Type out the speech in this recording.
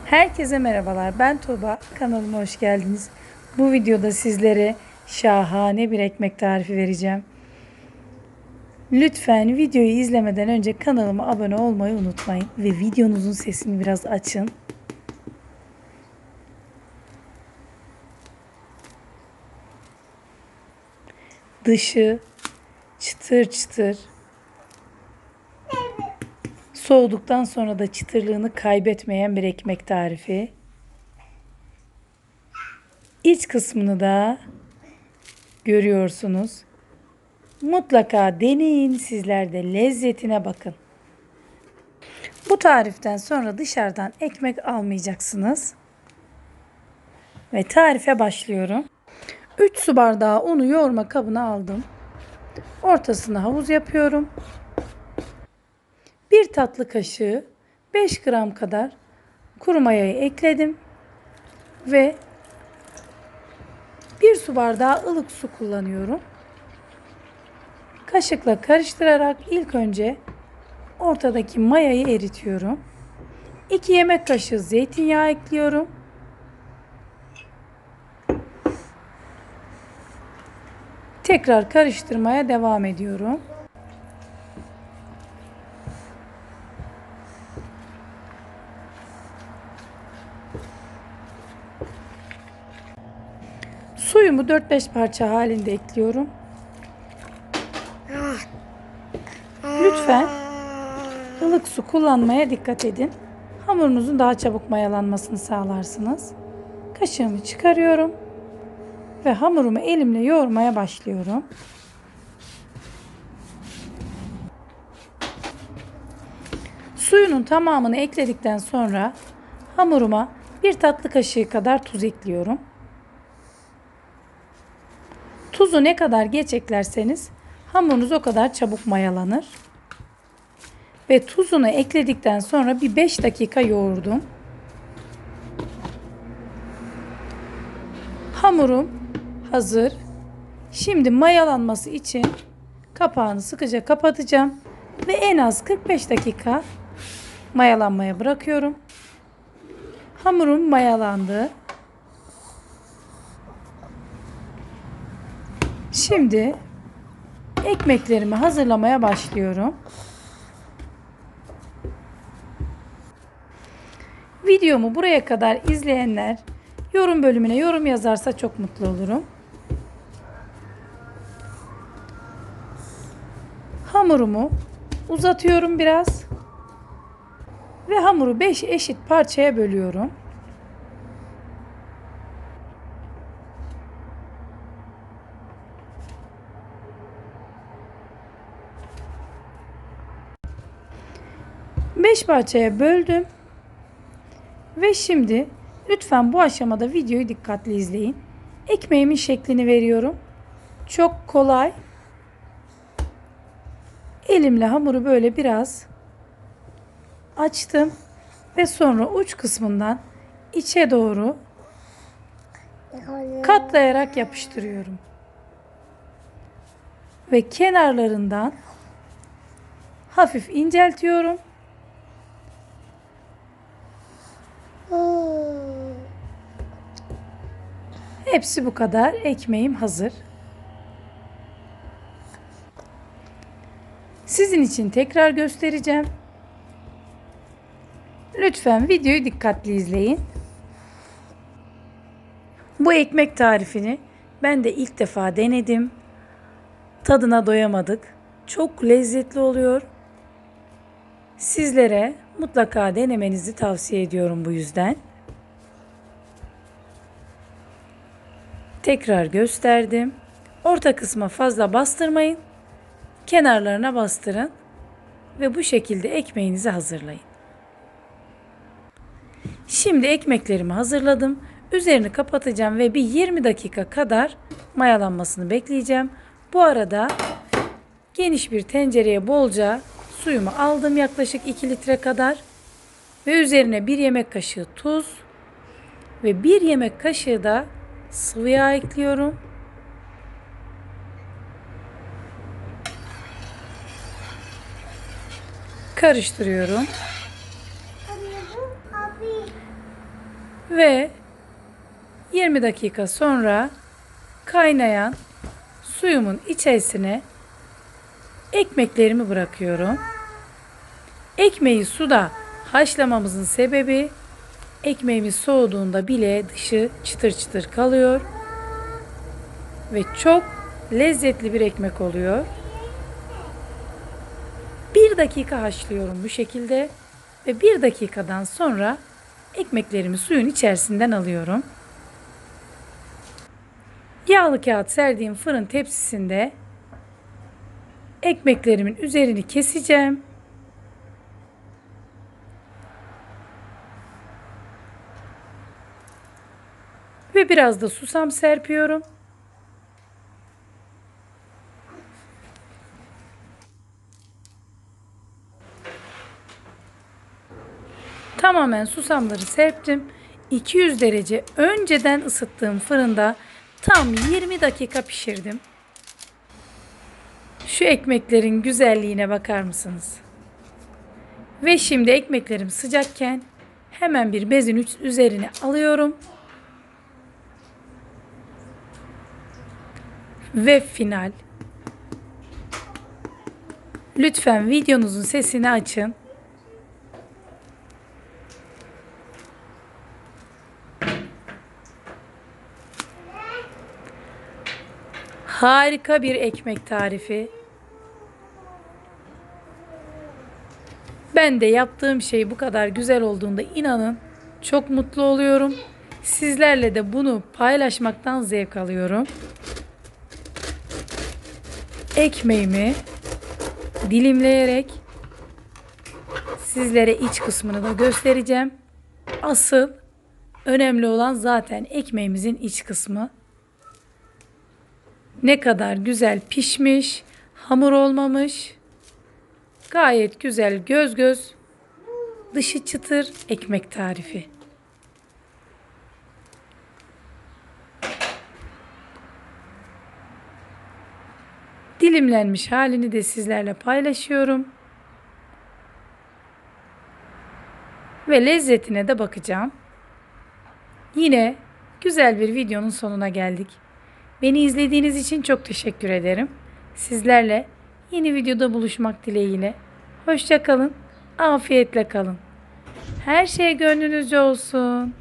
Herkese merhabalar. Ben Tuğba. Kanalıma hoş geldiniz. Bu videoda sizlere şahane bir ekmek tarifi vereceğim. Lütfen videoyu izlemeden önce kanalıma abone olmayı unutmayın ve videonuzun sesini biraz açın. Dışı çıtır çıtır. Soğuduktan sonra da çıtırlığını kaybetmeyen bir ekmek tarifi. İç kısmını da görüyorsunuz. Mutlaka deneyin, sizler de lezzetine bakın. Bu tariften sonra dışarıdan ekmek almayacaksınız. Ve tarife başlıyorum. 3 su bardağı unu yoğurma kabına aldım. Ortasına havuz yapıyorum. 1 tatlı kaşığı 5 gram kadar kuru mayayı ekledim. Ve 1 su bardağı ılık su kullanıyorum. Kaşıkla karıştırarak ilk önce ortadaki mayayı eritiyorum. 2 yemek kaşığı zeytinyağı ekliyorum. Tekrar karıştırmaya devam ediyorum. Suyumu 4-5 parça halinde ekliyorum. Lütfen ılık su kullanmaya dikkat edin. Hamurunuzun daha çabuk mayalanmasını sağlarsınız. Kaşığımı çıkarıyorum ve hamurumu elimle yoğurmaya başlıyorum. Suyunun tamamını ekledikten sonra hamuruma 1 tatlı kaşığı kadar tuz ekliyorum. Tuzu ne kadar geç eklerseniz hamurunuz o kadar çabuk mayalanır. Ve tuzunu ekledikten sonra bir 5 dakika yoğurdum. Hamurum hazır. Şimdi mayalanması için kapağını sıkıca kapatacağım ve en az 45 dakika mayalanmaya bırakıyorum. Hamurum mayalandı. Şimdi ekmeklerimi hazırlamaya başlıyorum. Videomu buraya kadar izleyenler yorum bölümüne yorum yazarsa çok mutlu olurum. Hamurumu uzatıyorum biraz ve hamuru 5 eşit parçaya bölüyorum. Beş parçaya böldüm. Ve şimdi lütfen bu aşamada videoyu dikkatli izleyin. Ekmeğimin şeklini veriyorum. Çok kolay. Elimle hamuru böyle biraz açtım ve sonra uç kısmından içe doğru katlayarak yapıştırıyorum. Ve kenarlarından hafif inceltiyorum. Hepsi bu kadar. Ekmeğim hazır. Sizin için tekrar göstereceğim. Lütfen videoyu dikkatli izleyin. Bu ekmek tarifini ben de ilk defa denedim. Tadına doyamadık. Çok lezzetli oluyor. Sizlere mutlaka denemenizi tavsiye ediyorum bu yüzden. Tekrar gösterdim. Orta kısma fazla bastırmayın. Kenarlarına bastırın ve bu şekilde ekmeğinizi hazırlayın. Şimdi ekmeklerimi hazırladım. Üzerini kapatacağım ve bir 20 dakika kadar mayalanmasını bekleyeceğim. Bu arada geniş bir tencereye bolca suyumu aldım, yaklaşık 2 litre kadar. Ve üzerine 1 yemek kaşığı tuz ve 1 yemek kaşığı da sıvı yağ ekliyorum. Karıştırıyorum. Ve 20 dakika sonra kaynayan suyumun içerisine ekmeklerimi bırakıyorum. Ekmeği suda haşlamamızın sebebi ekmeğimiz soğuduğunda bile dışı çıtır çıtır kalıyor ve çok lezzetli bir ekmek oluyor. 1 dakika haşlıyorum bu şekilde ve 1 dakikadan sonra ekmeklerimi suyun içerisinden alıyorum. Yağlı kağıt serdiğim fırın tepsisinde ekmeklerimin üzerini keseceğim. Ve biraz da susam serpiyorum. Tamamen susamları serptim. 200 derece önceden ısıttığım fırında tam 20 dakika pişirdim. Şu ekmeklerin güzelliğine bakar mısınız? Ve şimdi ekmeklerim sıcakken hemen bir bezin üzerine alıyorum. Ve final. Lütfen videonuzun sesini açın. Harika bir ekmek tarifi. Ben de yaptığım şey bu kadar güzel olduğunda inanın çok mutlu oluyorum. Sizlerle de bunu paylaşmaktan zevk alıyorum. Ekmeğimi dilimleyerek sizlere iç kısmını da göstereceğim. Asıl önemli olan zaten ekmeğimizin iç kısmı. Ne kadar güzel pişmiş, hamur olmamış. Gayet güzel göz göz, dışı çıtır ekmek tarifi. Dilimlenmiş halini de sizlerle paylaşıyorum. Ve lezzetine de bakacağım. Yine güzel bir videonun sonuna geldik. Beni izlediğiniz için çok teşekkür ederim. Sizlerle yeni videoda buluşmak dileğiyle. Hoşça kalın, afiyetle kalın. Her şey gönlünüzce olsun.